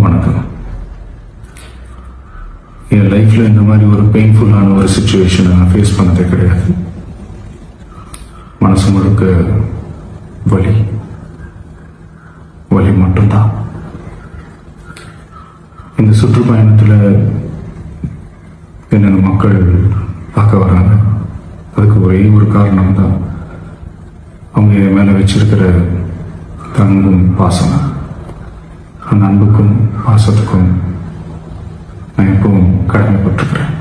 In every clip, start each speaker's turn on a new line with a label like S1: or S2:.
S1: வணக்கம். என் லைஃப்ல இந்த மாதிரி ஒரு பெயின்ஃபுல்லான ஒரு சுச்சுவேஷனை நான் ஃபேஸ் பண்ணதே கிடையாது. மனசு முழுக்க வலி வலி மட்டும்தான். இந்த சுற்றுப்பயணத்தில் என்னென்ன மக்கள் பார்க்க வராங்க, அதுக்கு ஒரே ஒரு காரணம் தான், அவங்க என் மேலே வச்சிருக்கிற அன்பும் பாசம். அந்த அன்புக்கும் பாசத்துக்கும் நான் எப்பவும் கடமைப்பட்டிருக்கிறேன்.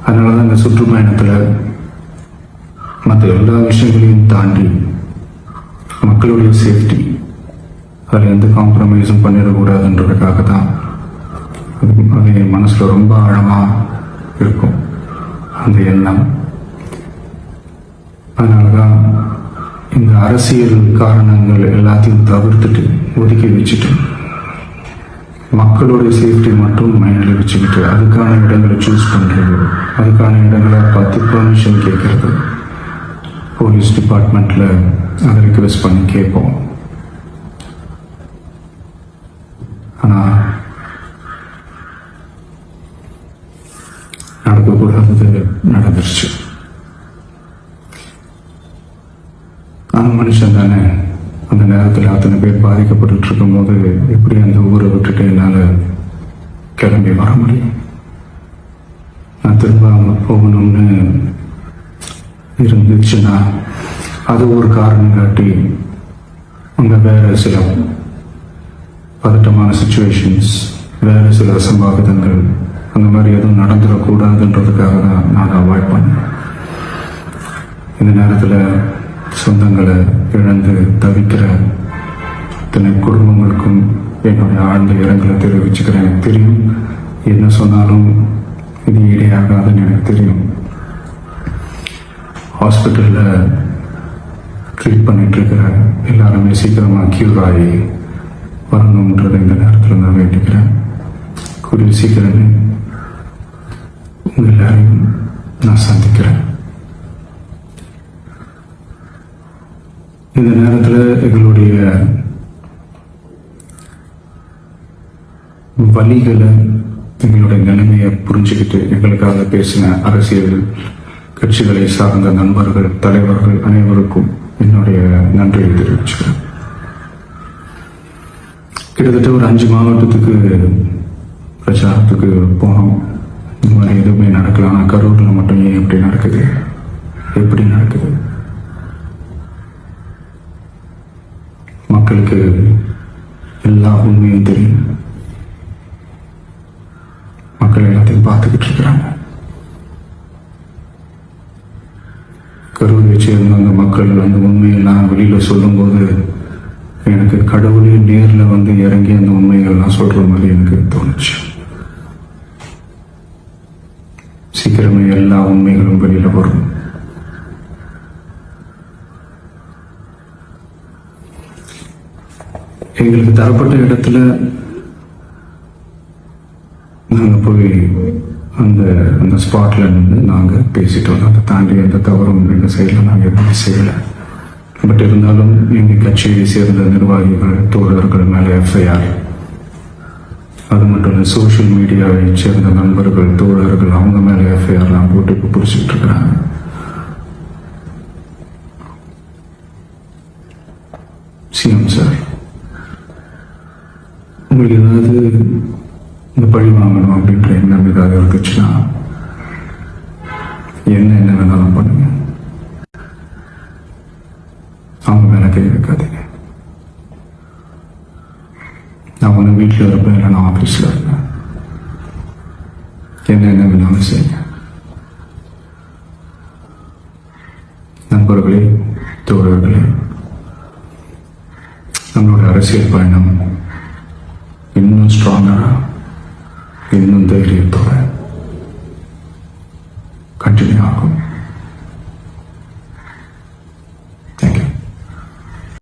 S1: அதனால தான் இந்த சுற்றுப்பயணத்தில் மற்ற எல்லா விஷயங்களையும் தாண்டி மக்களுடைய சேஃப்டி, அதில் எந்த காம்ப்ரமைஸும் பண்ணிடக்கூடாதுன்றதுக்காக தான் அது என் மனசில் ரொம்ப ஆழமாக இருக்கும் அந்த எண்ணம். அதனால தான் இந்த அரசியல் காரணங்கள் எல்லாத்தையும் தவிர்த்துட்டு ஒதுக்கி வச்சுட்டு மக்களுடைய சேஃப்டி மட்டும் மைண்டில் வச்சுக்கிட்டு அதுக்கான இடங்களை சூஸ் பண்ணுறது, அதுக்கான இடங்களை பார்த்து பெர்மிஷன் கேட்கறது, போலீஸ் டிபார்ட்மெண்ட்டில் அதை ரிக்வெஸ்ட் பண்ணி கேட்போம். ஆனால் நடக்கக்கூடாதது நடந்துருச்சு. நான் மனுஷன் தானே. அந்த நேரத்தில் அத்தனை பேர் பாதிக்கப்பட்டு இருக்கும்போது எப்படி அந்த ஊரை விட்டுட்டு என்னால் கிளம்பி வர முடியும்? நான் திரும்ப அவங்க போகணும்னு இருந்துச்சுன்னா அது ஒரு காரணம் காட்டி அங்கே வேற சில பதட்டமான சுச்சுவேஷன்ஸ், வேற சில அசம்பாவிதங்கள் அந்த மாதிரி எதுவும் நடந்துடக்கூடாதுன்றதுக்காக தான் நான் அவாய்ட் பண்ணேன். இந்த நேரத்தில் சொந்தங்களை இழந்து தவிக்கிற இத்தனை குடும்பங்களுக்கும் என்னுடைய ஆழ்ந்த இரங்கலை தெரிவிச்சுக்கிறேன். எனக்கு தெரியும், என்ன சொன்னாலும் இது ஈடையாகாதுன்னு எனக்கு தெரியும். ஹாஸ்பிட்டலில் ட்ரீட் பண்ணிட்டு இருக்கிற எல்லாருமே சீக்கிரமாக க்யூர் ஆகி வரணுன்றதை இந்த நேரத்தில் நான் வேண்டிக்கிறேன். கூடிய சீக்கிரமே உங்கள் எல்லாரையும் நான் சந்திக்கிறேன். இந்த நேரத்தில் எங்களுடைய வலிகளை, எங்களுடைய நிலைமையை புரிஞ்சுக்கிட்டு எங்களுக்காக பேசின அரசியல் கட்சிகளை சார்ந்த நண்பர்கள், தலைவர்கள் அனைவருக்கும் என்னுடைய நன்றியை தெரிவிச்சுக்கிறேன். கிட்டத்தட்ட ஒரு 5 மாவட்டத்துக்கு பிரச்சாரத்துக்கு போனோம். இந்த மாதிரி எதுவுமே நடக்கலாம். ஆனால் கரூரில் மட்டும் ஏன் எப்படி நடக்குது, எப்படி நடக்குது? மக்களுக்கு எல்லா உண்மையும் தெரியும். மக்கள் எல்லாத்தையும் பார்த்துக்கிட்டு இருக்கிறாங்க. கரூரை சேர்ந்த அந்த மக்கள் அந்த உண்மையெல்லாம் வெளியில சொல்லும் போது எனக்கு கடவுளே நேரில் வந்து இறங்கி அந்த உண்மைகள்லாம் சொல்ற மாதிரி எனக்கு தோணுச்சு. சீக்கிரமே எல்லா உண்மைகளும் வெளியில வரும். எங்களுக்கு தரப்பட்ட இடத்துல நாங்கள் போய் அந்த ஸ்பாட்ல இருந்து நாங்கள் பேசிட்டோம். அதை தாண்டி எந்த தவறும் எங்கள் சைடில் நாங்கள் எதுவுமே செய்யலை. பட் இருந்தாலும் எங்கள் கட்சியை சேர்ந்த நிர்வாகிகள், தோழர்கள் மேலே எஃப்ஐஆர், அது மட்டும் இல்லை சோஷியல் மீடியாவை சேர்ந்த நண்பர்கள், தோழர்கள் அவங்க மேலே எஃப்ஐஆர்லாம் போட்டு இப்போ பிடிச்சிட்டு இருக்கிறாங்க. சிஎம் சார், உங்களுக்கு ஏதாவது இந்த பழி வாங்கணும் அப்படின்ற எண்ணம் ஏதாவது இருந்துச்சுன்னா என்ன வேணாலும் பண்ணுங்க. அவங்க மேல கை வைக்காதீங்க. நான் ஒன்று வீட்டில் இருப்பேன், இல்லை நான் ஆஃபீஸில் இருப்பேன். என்ன வேணாலும் செய்யுங்க. நண்பர்களே, தோழர்களே, நம்மளோட அரசியல் பயணம் இன்னும் ஸ்ட்ராங்கரா, இன்னும் தைரியத்தோட கண்டினியூ ஆகும்.